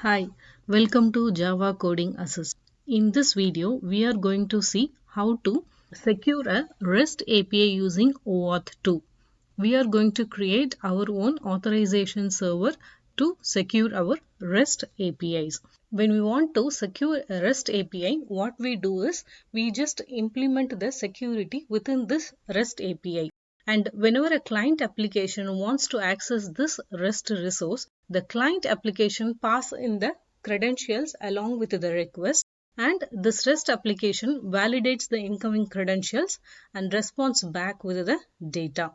Hi, welcome to Java Coding Assist. In this video, we are going to see how to secure a REST API using OAuth 2. We are going to create our own authorization server to secure our REST APIs. When we want to secure a REST API, what we do is we just implement the security within this REST API. And whenever a client application wants to access this REST resource, the client application pass in the credentials along with the request, and this REST application validates the incoming credentials and responds back with the data.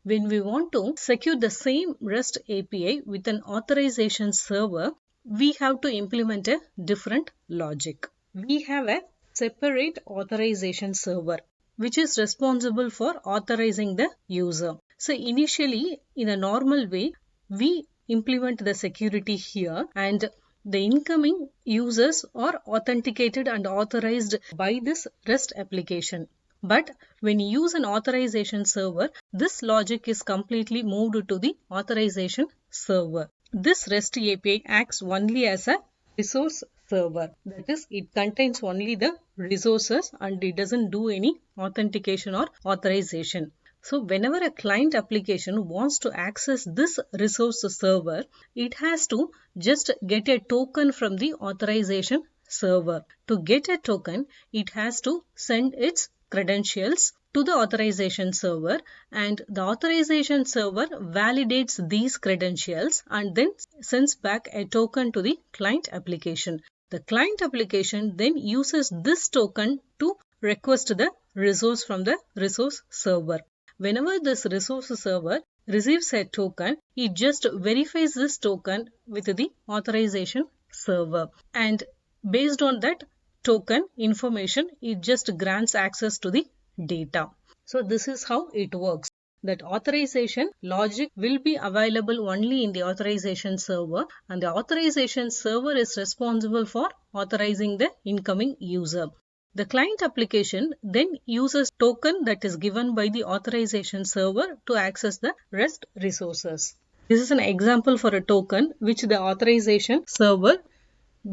When we want to secure the same REST API with an authorization server, we have to implement a different logic. We have a separate authorization server which is responsible for authorizing the user. So initially, in a normal way, we implement the security here, and the incoming users are authenticated and authorized by this REST application. But when you use an authorization server, this logic is completely moved to the authorization server. This REST API acts only as a resource server. That is, it contains only the resources and it doesn't do any authentication or authorization. So whenever a client application wants to access this resource server, it has to just get a token from the authorization server. To get a token, it has to send its credentials to the authorization server, and the authorization server validates these credentials and then sends back a token to the client application. The client application then uses this token to request the resource from the resource server. Whenever this resource server receives a token, it just verifies this token with the authorization server, and based on that token information, it just grants access to the data. So this is how it works. That authorization logic will be available only in the authorization server, and the authorization server is responsible for authorizing the incoming user. The client application then uses token that is given by the authorization server to access the REST resources. This is an example for a token which the authorization server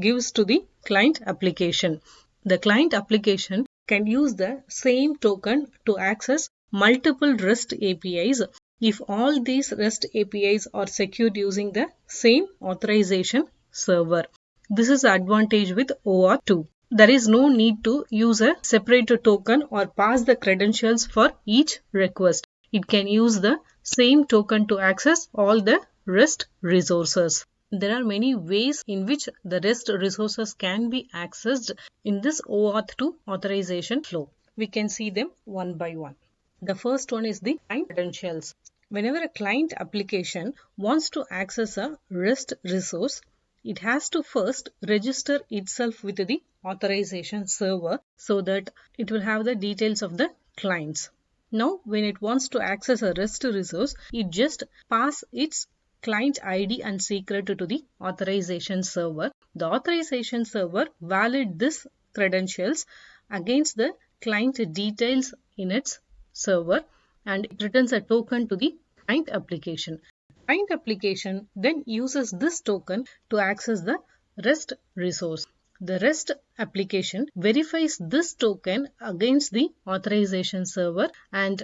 gives to the client application. The client application can use the same token to access multiple REST APIs if all these REST APIs are secured using the same authorization server. This is the advantage with OAuth 2. There is no need to use a separate token or pass the credentials for each request. It can use the same token to access all the REST resources. There are many ways in which the REST resources can be accessed in this OAuth 2 authorization flow. We can see them one by one. The first one is the client credentials. Whenever a client application wants to access a REST resource, it has to first register itself with the authorization server so that it will have the details of the clients. Now, when it wants to access a REST resource, it just pass its client ID and secret to the authorization server. The authorization server validates this credentials against the client details in its server, and it returns a token to the client application. Client application then uses this token to access the REST resource. The REST application verifies this token against the authorization server, and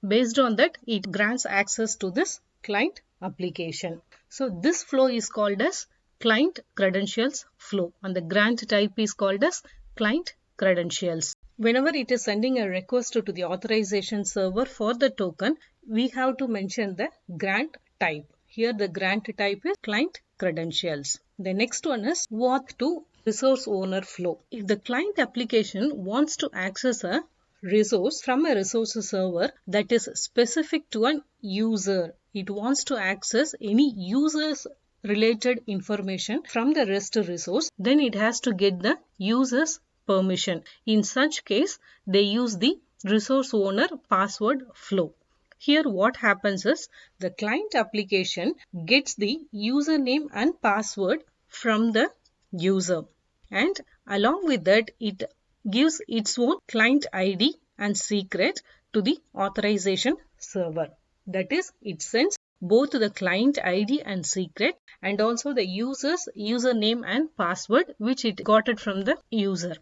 based on that, it grants access to this client application. So this flow is called as client credentials flow, and the grant type is called as client credentials. Whenever it is sending a request to the authorization server for the token, we have to mention the grant type. Here the grant type is client credentials. The next one is OAuth 2 resource owner flow. If the client application wants to access a resource from a resource server that is specific to an user, it wants to access any user's related information from the REST resource, then it has to get the user's permission. In such case, they use the resource owner password flow. Here what happens is the client application gets the username and password from the user, and along with that it gives its own client ID and secret to the authorization server. That is, it sends both the client ID and secret, and also the user's username and password which it got it from the user.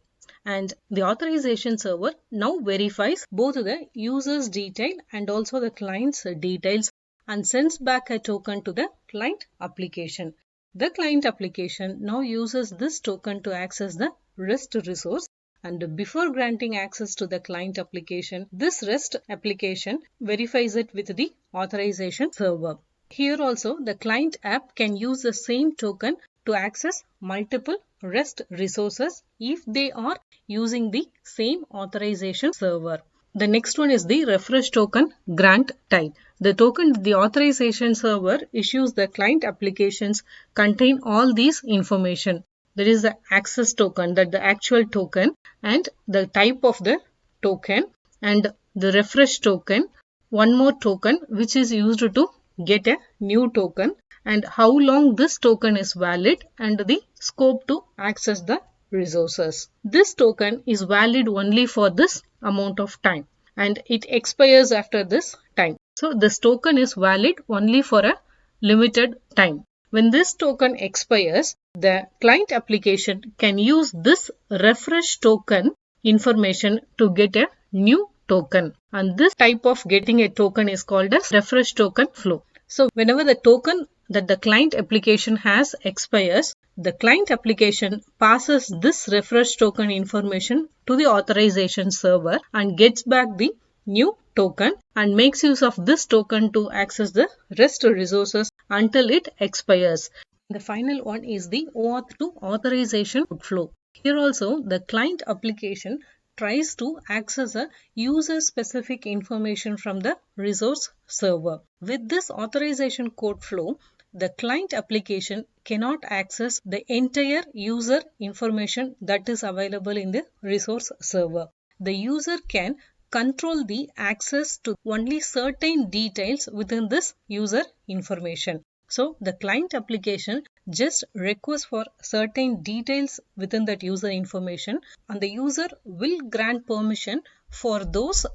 And the authorization server now verifies both the user's detail and also the client's details and sends back a token to the client application. The client application now uses this token to access the REST resource, and before granting access to the client application, this REST application verifies it with the authorization server. Here also the client app can use the same token to access multiple REST resources if they are using the same authorization server. The next one is the refresh token grant type. The token the authorization server issues the client applications contain all these information. There is the access token, that the actual token, and the type of the token, and the refresh token, one more token which is used to get a new token, and how long this token is valid, and the scope to access the resources. This token is valid only for this amount of time and it expires after this time. So this token is valid only for a limited time. When this token expires, the client application can use this refresh token information to get a new token. And this type of getting a token is called as refresh token flow. So whenever the token that the client application has expires, the client application passes this refresh token information to the authorization server and gets back the new token and makes use of this token to access the REST resources until it expires. The final one is the OAuth 2 authorization flow. Here also the client application tries to access a user-specific information from the resource server. With this authorization code flow, the client application cannot access the entire user information that is available in the resource server. The user can control the access to only certain details within this user information. So the client application just requests for certain details within that user information, and the user will grant permission for those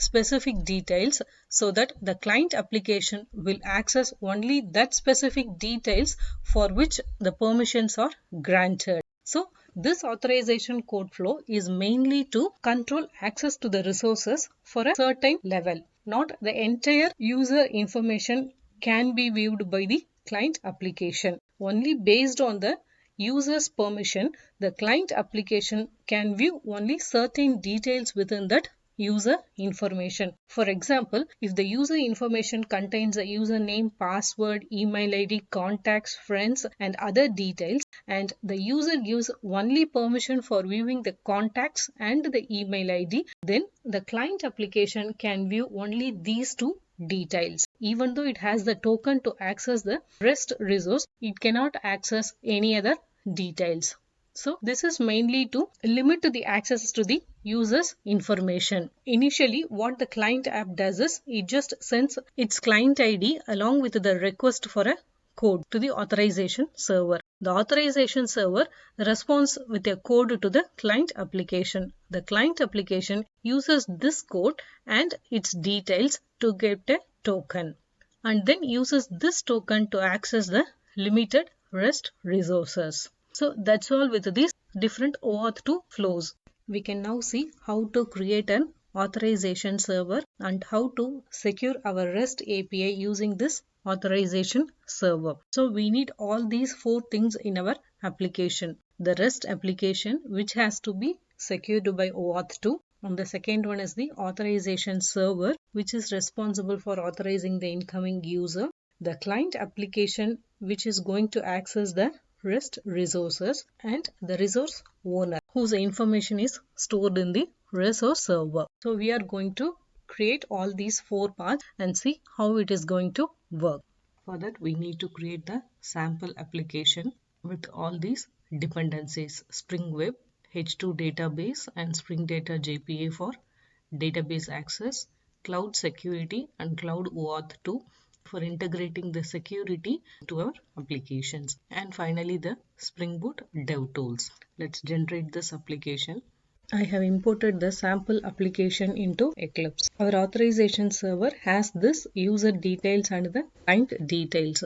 specific details so that the client application will access only that specific details for which the permissions are granted. So this authorization code flow is mainly to control access to the resources for a certain level. Not the entire user information can be viewed by the client application. Only based on the user's permission, the client application can view only certain details within that user information. For example, if the user information contains a username, password, email ID, contacts, friends, and other details, and the user gives only permission for viewing the contacts and the email ID, then the client application can view only these two details. Even though it has the token to access the REST resource, it cannot access any other details. So this is mainly to limit the access to the user's information. Initially, what the client app does is it just sends its client ID along with the request for a code to the authorization server. The authorization server responds with a code to the client application. The client application uses this code and its details to get a token, and then uses this token to access the limited REST resources. So that's all with these different OAuth 2 flows. We can now see how to create an authorization server and how to secure our REST API using this authorization server. So we need all these four things in our application. The REST application, which has to be secured by OAuth 2. And the second one is the authorization server, which is responsible for authorizing the incoming user. The client application, which is going to access the REST resources, and the resource owner, whose information is stored in the resource server. So we are going to create all these four parts and see how it is going to work. For that, we need to create the sample application with all these dependencies: Spring Web, H2 database, and Spring Data JPA for database access, cloud security, and cloud OAuth 2 for integrating the security to our applications, and finally the Spring Boot dev tools. Let's generate this application. I have imported the sample application into Eclipse. Our authorization server has this user details and the client details.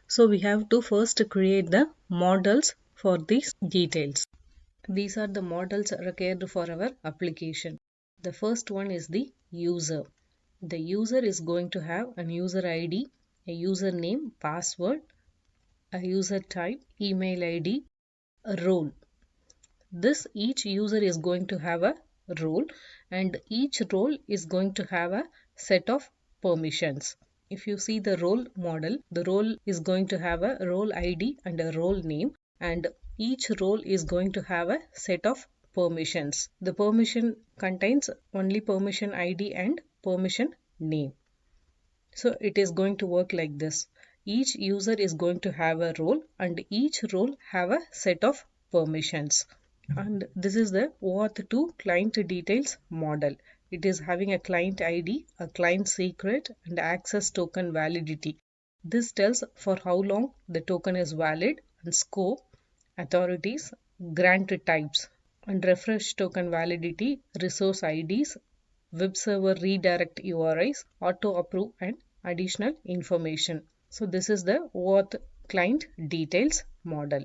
So we have to first create the models for these details. These are the models required for our application. The first one is the user. The user is going to have an user ID, a username, password, a user type, email ID, a role. This each user is going to have a role, and each role is going to have a set of permissions. If you see the role model, the role is going to have a role ID and a role name, and each role is going to have a set of permissions. The permission contains only permission ID and permission name. So it is going to work like this. Each user is going to have a role, and each role have a set of permissions. And this is the OAuth2 client details model. It is having a client ID, a client secret, and access token validity. This tells for how long the token is valid, and scope, authorities, grant types, and refresh token validity, resource IDs, web server redirect URIs, auto approve, and additional information. So this is the OAuth client details model.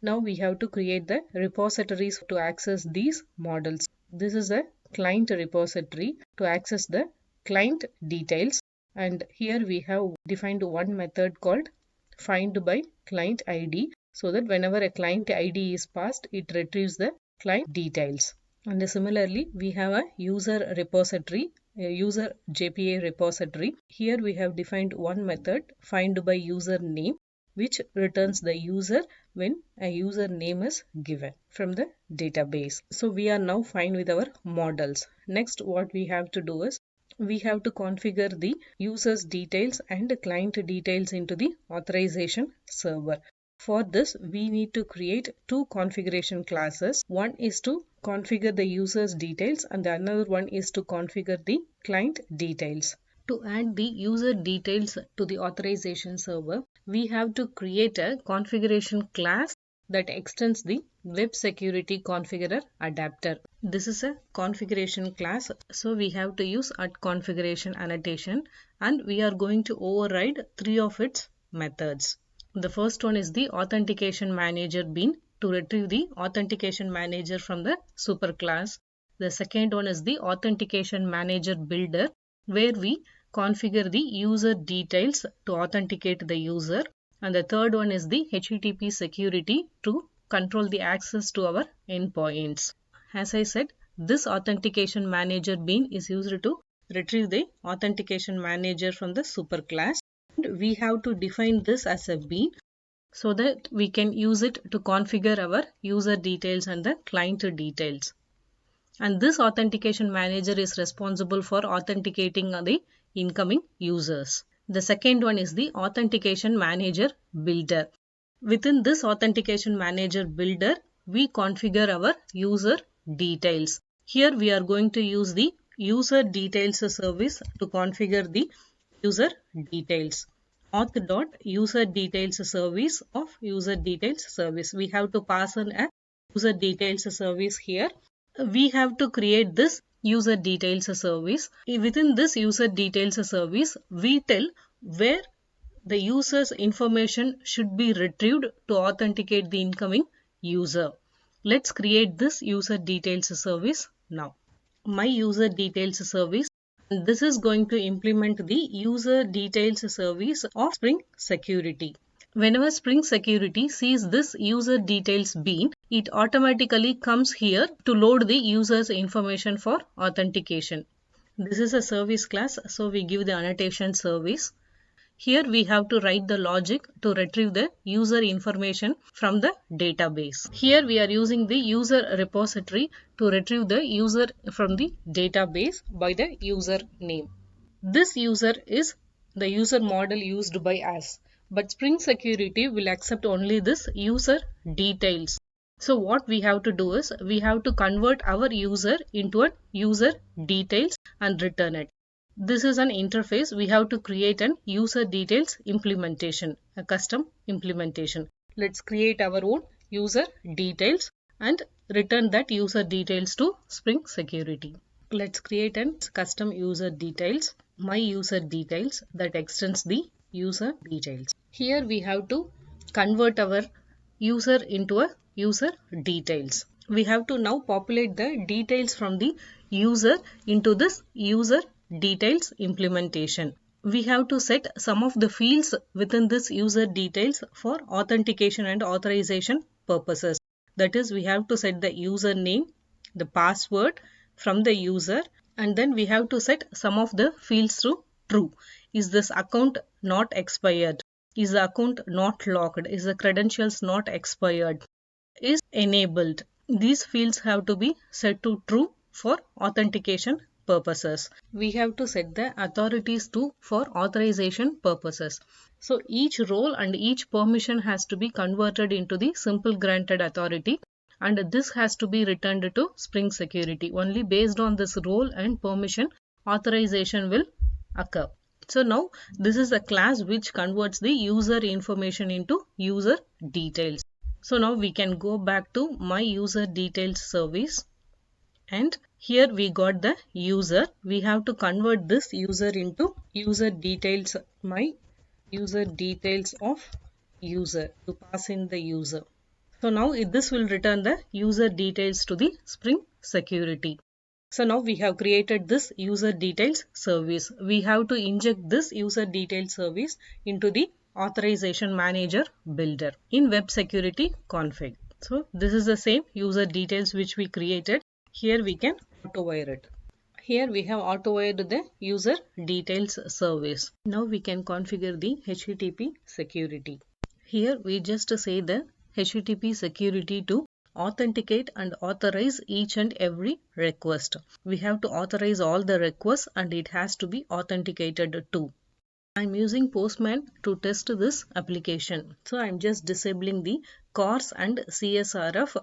Now we have to create the repositories to access these models. This is a client repository to access the client details, and here we have defined one method called find by client ID, so that whenever a client ID is passed, it retrieves the client details. And similarly, we have a user repository, a user JPA repository. Here we have defined one method find by user name, which returns the user when a user name is given from the database. So we are now fine with our models. Next, what we have to do is we have to configure the user's details and client details into the authorization server. For this, we need to create two configuration classes. One is to configure the user's details, and the another one is to configure the client details. To add the user details to the authorization server, we have to create a configuration class that extends the web security configurer adapter. This is a configuration class, so we have to use @configuration annotation, and we are going to override three of its methods. The first one is the authentication manager bean to retrieve the authentication manager from the superclass. The second one is the authentication manager builder, where we configure the user details to authenticate the user. And the third one is the HTTP security to control the access to our endpoints. As I said, this authentication manager bean is used to retrieve the authentication manager from the superclass. And we have to define this as a bean so that we can use it to configure our user details and the client details. And this authentication manager is responsible for authenticating the incoming users. The second one is the authentication manager builder. Within this authentication manager builder, we configure our user details. Here we are going to use the user details service to configure the user details. Auth.user_details service of user details service. We have to pass in a user details service here. We have to create this user details service. Within this user details service, we tell where the user's information should be retrieved to authenticate the incoming user. Let's create this user details service now. My user details service, and this is going to implement the user details service of Spring Security. Whenever Spring Security sees this user details bean, it automatically comes here to load the user's information for authentication. This is a service class, so we give the annotation service. Here we have to write the logic to retrieve the user information from the database. Here we are using the user repository to retrieve the user from the database by the user name. This user is the user model used by us, but Spring Security will accept only this user details. So what we have to do is we have to convert our user into a user details and return it. This is an interface. We have to create an user details implementation, a custom implementation. Let's create our own user details and return that user details to Spring Security. Let's create a custom user details, my user details, that extends the user details. Here we have to convert our user into a user details. We have to now populate the details from the user into this user details implementation. We have to set some of the fields within this user details for authentication and authorization purposes. That is, we have to set the username, the password from the user, and then we have to set some of the fields to true. Is this account not expired? Is the account not locked? Is the credentials not expired? Is enabled? These fields have to be set to true for authentication purposes. We have to set the authorities to for authorization purposes. So each role and each permission has to be converted into the simple granted authority, and this has to be returned to Spring Security. Only based on this role and permission, authorization will occur. So now this is a class which converts the user information into user details. So now we can go back to my user details service, and here we got the user. We have to convert this user into user details, my user details of user, to pass in the user. So now this will return the user details to the Spring Security. So now we have created this user details service. We have to inject this user details service into the authorization manager builder in web security config. So this is the same user details which we created. Here we can auto-wire it. Here we have auto-wired the user details service. Now we can configure the HTTP security. Here we just say the HTTP security to authenticate and authorize each and every request. We have to authorize all the requests and it has to be authenticated too. I'm using Postman to test this application. So I'm just disabling the CORS and CSRF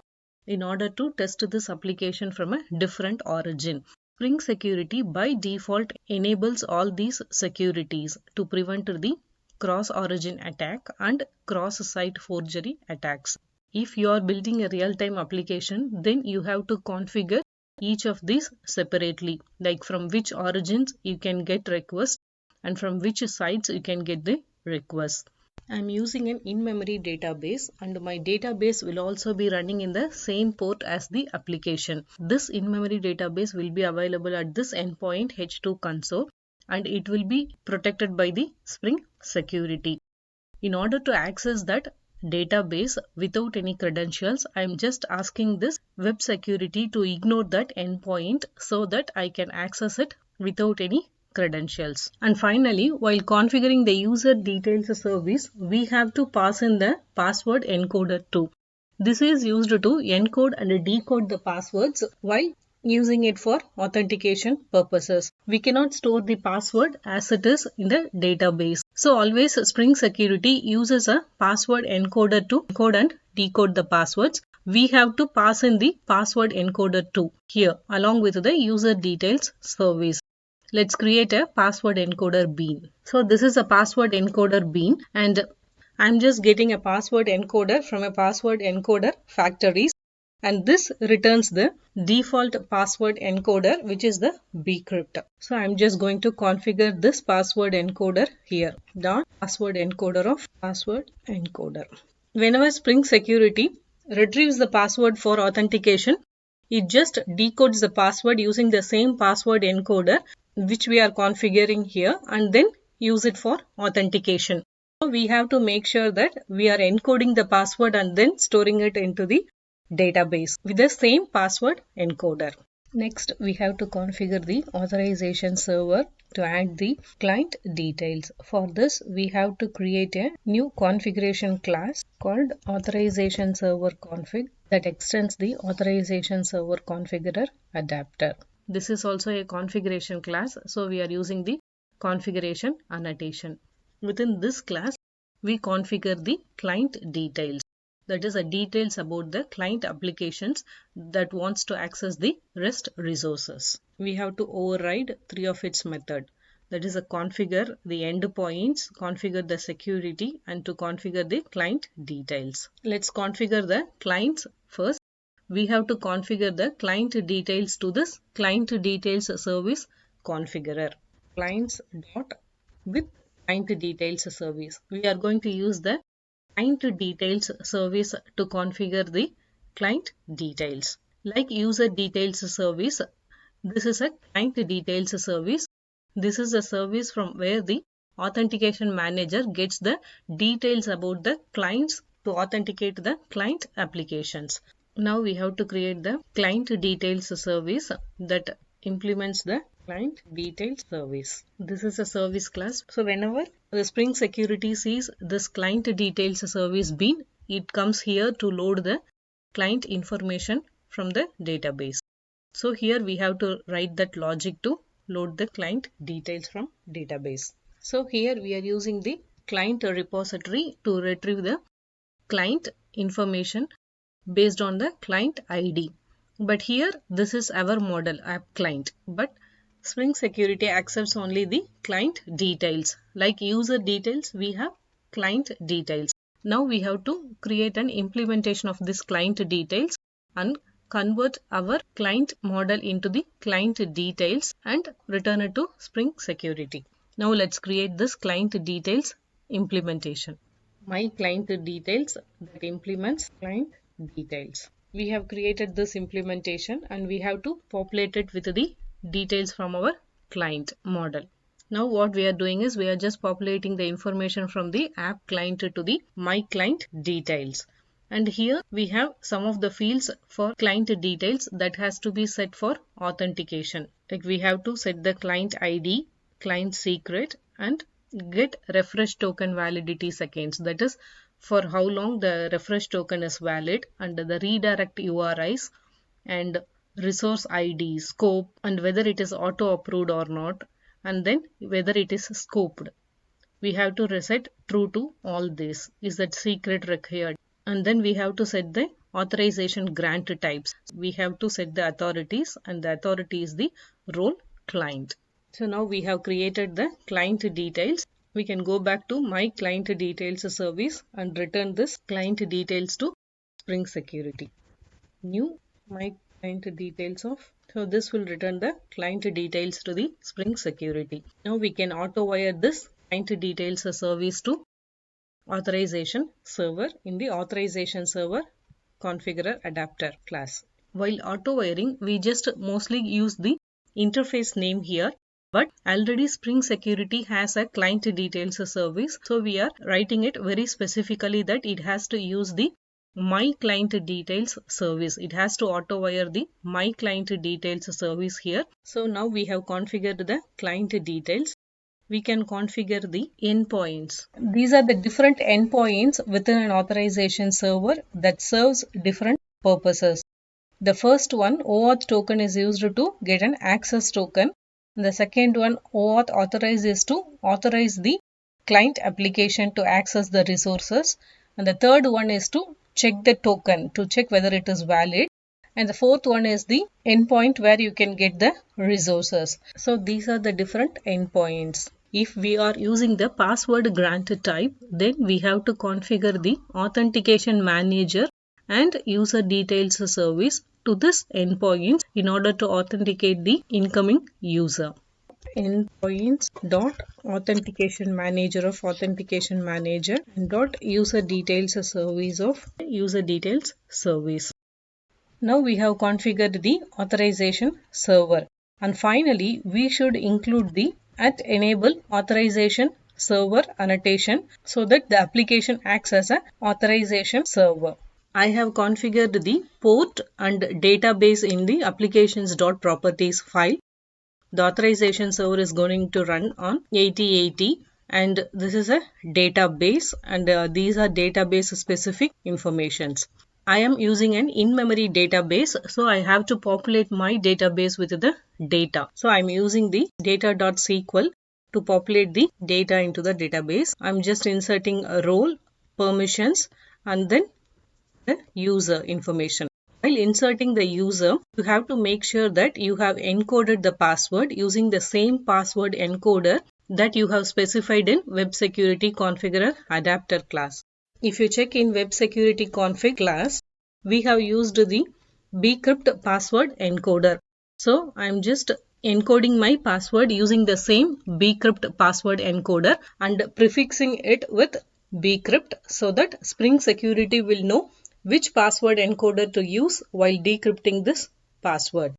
in order to test this application from a different origin. Spring Security by default enables all these securities to prevent the cross-origin attack and cross-site forgery attacks. If you are building a real-time application, then you have to configure each of these separately, like from which origins you can get requests and from which sites you can get the requests. I'm using an in-memory database, and my database will also be running in the same port as the application. This in-memory database will be available at this endpoint H2 console, and it will be protected by the Spring Security. In order to access that database without any credentials, I am just asking this web security to ignore that endpoint so that I can access it without any credentials. And finally, while configuring the user details service, we have to pass in the password encoder too. This is used to encode and decode the passwords while using it for authentication purposes. We cannot store the password as it is in the database. So always Spring Security uses a password encoder to encode and decode the passwords. We have to pass in the password encoder too here along with the user details service. Let's create a password encoder bean. So this is a password encoder bean, and I'm just getting a password encoder from a password encoder factories, and this returns the default password encoder, which is the bcrypt. So I'm just going to configure this password encoder here. Dot password encoder of password encoder. Whenever Spring Security retrieves the password for authentication, it just decodes the password using the same password encoder which we are configuring here, and then use it for authentication. So we have to make sure that we are encoding the password and then storing it into the database with the same password encoder. Next, we have to configure the authorization server to add the client details. For this, we have to create a new configuration class called authorization server config that extends the authorization server configurer adapter. This is also a configuration class, so we are using the configuration annotation. Within this class, we configure the client details. That is the details about the client applications that wants to access the REST resources. We have to override 3 of its methods. That is a configure the endpoints, configure the security, and to configure the client details. Let's configure the clients first. we have to configure the client details to this client details service configurer. Clients dot with client details service. We are going to use the client details service to configure the client details. Like user details service, this is a client details service. This is a service from where the authentication manager gets the details about the clients to authenticate the client applications. Now we have to create the client details service that implements the client details service. This is a service class. So whenever the Spring Security sees this client details service bean, it comes here to load the client information from the database. So here we have to write that logic to load the client details from database. So here we are using the client repository to retrieve the client information based on the client ID. But here this is our model app client. But Spring Security accepts only the client details. Like user details, we have client details. Now we have to create an implementation of this client details and convert our client model into the client details and return it to Spring Security. Now let's create this client details implementation. My client details that implements client details. We have created this implementation and we have to populate it with the details from our client model. Now what we are doing is we are just populating the information from the app client to the my client details. And here we have some of the fields for client details that has to be set for authentication. Like we have to set the client ID, client secret and get refresh token validity seconds. That is for how long the refresh token is valid, and the redirect URIs and resource ID, scope, and whether it is auto approved or not, and then whether it is scoped. We have to reset true to all this. Is that secret required? And then we have to set the authorization grant types. We have to set the authorities, and the authority is the role client. So now we have created the client details. We can go back to my client details service and return this client details to Spring Security. New my client details of. So this will return the client details to the Spring Security. Now we can auto wire this client details service to authorization server in the authorization server configurer adapter class. While auto wiring, we just mostly use the interface name here, but already Spring Security has a client details service, so we are writing it very specifically that it has to use the my client details service. It has to auto wire the my client details service here. So now we have configured the client details. We can configure the endpoints. These are the different endpoints within an authorization server that serves different purposes. The first one, OAuth token, is used to get an access token. The second one, OAuth authorize, is to authorize the client application to access the resources. And the third one is to check the token, to check whether it is valid. And the fourth one is the endpoint where you can get the resources. So these are the different endpoints. If we are using the password grant type, then we have to configure the authentication manager and user details service to this endpoint in order to authenticate the incoming user. Endpoints dot authentication manager of authentication manager and dot user details service of user details service. Now we have configured the authorization server, and finally we should include the @enable authorization server annotation so that the application acts as an authorization server. I have configured the port and database in the applications.properties file. The authorization server is going to run on 8080, and this is a database, and these are database specific informations. I am using an in-memory database, so I have to populate my database with the data. So I am using the data.sql to populate the data into the database. I am just inserting a role, permissions, and then the user information. While inserting the user, you have to make sure that you have encoded the password using the same password encoder that you have specified in Web Security Configurer Adapter class. If you check in Web Security Config class, we have used the bcrypt password encoder. So I'm just encoding my password using the same bcrypt password encoder and prefixing it with bcrypt so that Spring Security will know which password encoder to use while decrypting this password.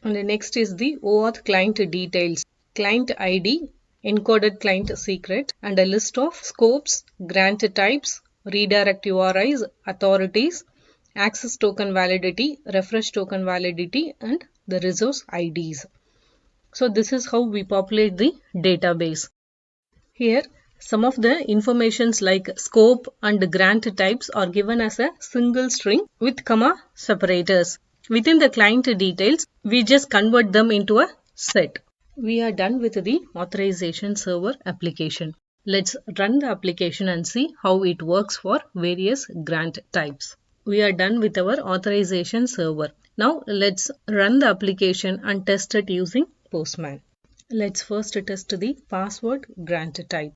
And the next is the OAuth client details, client ID, encoded client secret, and a list of scopes, grant types, redirect URIs, authorities, access token validity, refresh token validity, and the resource IDs. So this is how we populate the database. Here, some of the informations like scope and grant types are given as a single string with comma separators. Within the client details, we just convert them into a set. We are done with the authorization server application. Let's run the application and see how it works for various grant types. We are done with our authorization server. Now let's run the application and test it using Postman. Let's first test the password grant type.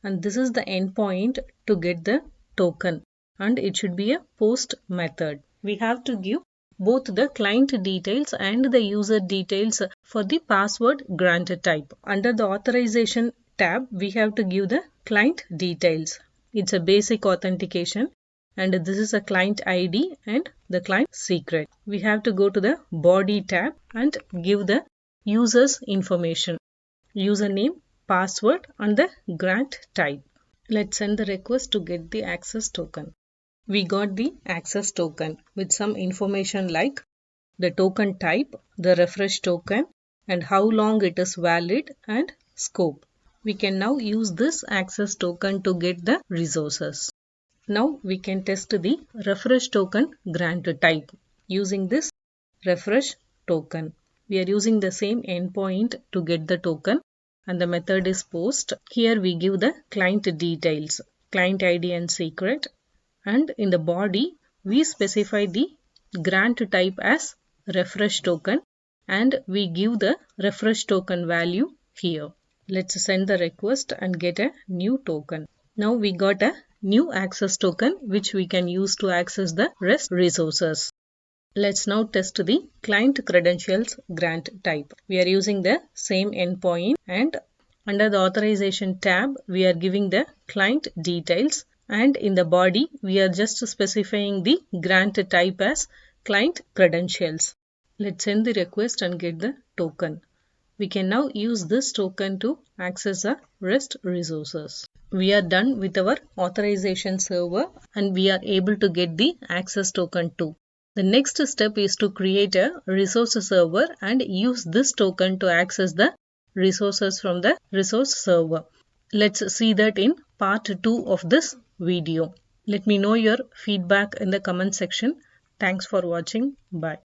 And this is the endpoint to get the token. And it should be a post method. We have to give both the client details and the user details for the password grant type. Under the authorization tab, we have to give the client details. It's a basic authentication. And this is a client ID and the client secret. We have to go to the body tab and give the user's information, username, password, and the grant type. Let's send the request to get the access token. We got the access token with some information like the token type, the refresh token, and how long it is valid, and scope. We can now use this access token to get the resources. Now we can test the refresh token grant type using this refresh token. We are using the same endpoint to get the token and the method is post. Here we give the client details, client ID and secret, and in the body we specify the grant type as refresh token and we give the refresh token value here. Let's send the request and get a new token. Now we got a new access token which we can use to access the REST resources. Let's now test the client credentials grant type. We are using the same endpoint and under the authorization tab we are giving the client details and in the body we are just specifying the grant type as client credentials. Let's send the request and get the token. We can now use this token to access the REST resources. We are done with our authorization server and we are able to get the access token too. The next step is to create a resource server and use this token to access the resources from the resource server. Let's see that in part 2 of this video. Let me know your feedback in the comment section. Thanks for watching. Bye.